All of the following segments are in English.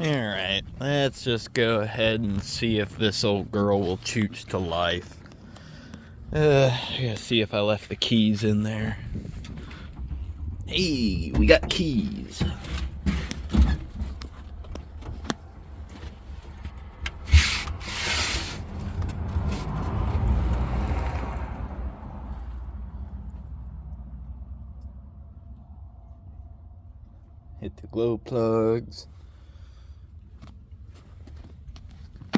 Alright, let's just go ahead and see if this old girl will chooch to life. I gotta see if I left the keys in there. Hey, we got keys. Hit the glow plugs.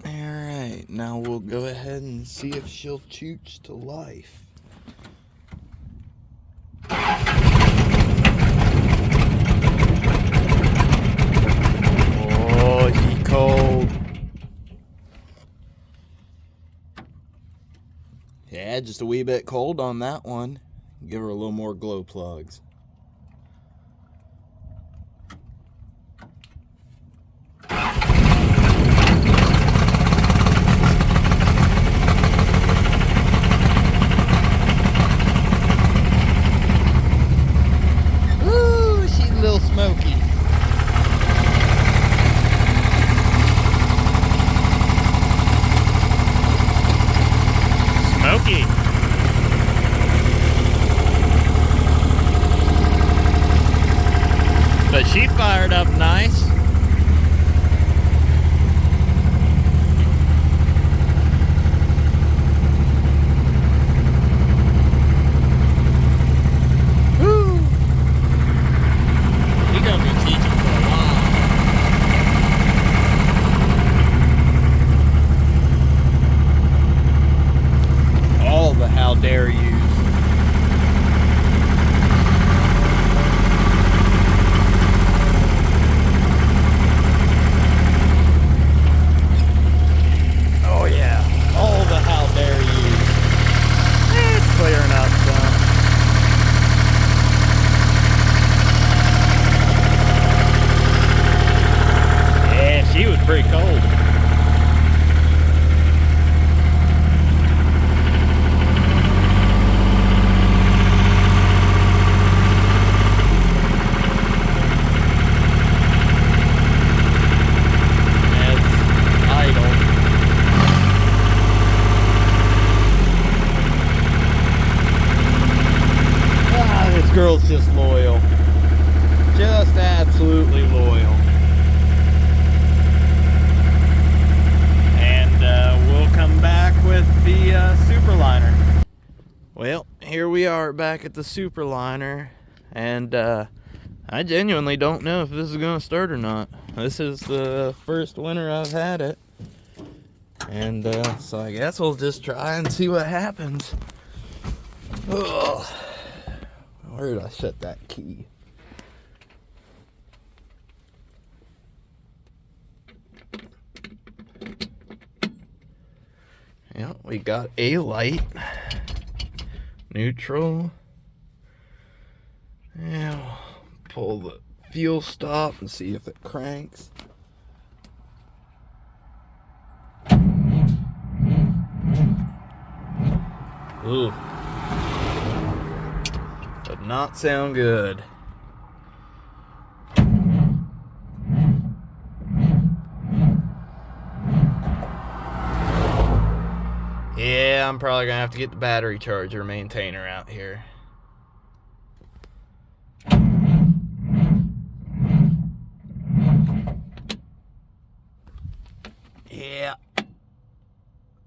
Alright, now we'll go ahead and see if she'll chooch to life. Oh, she cold. Yeah, just a wee bit cold on that one. Give her a little more glow plugs. Smoky. Smoky. But she fired up nice. How dare you? Oh yeah, all the how dare you. It's clearing up some. Yeah, she was pretty cold. Girl's just loyal. Just absolutely loyal. And we'll come back with the superliner. Well, here we are back at the superliner, and I genuinely don't know if this is going to start or not. This is the first winter I've had it, and so I guess we'll just try and see what happens. Ugh. Where did I set that key? Yeah, we got a light, neutral. Now, pull the fuel stop and see if it cranks. Ooh. Did not sound good. Yeah, I'm probably gonna have to get the battery charger maintainer out here. Yeah.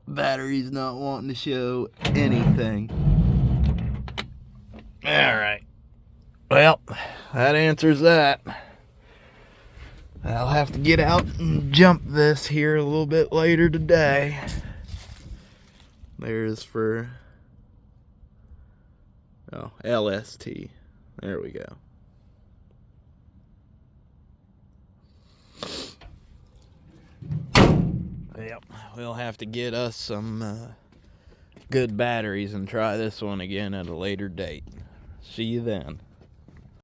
Battery's not wanting to show anything. Alright. Well, that answers that. I'll have to get out and jump this here a little bit later today. There's for... oh, LST. There we go. Yep, we'll have to get us some good batteries and try this one again at a later date. See you then.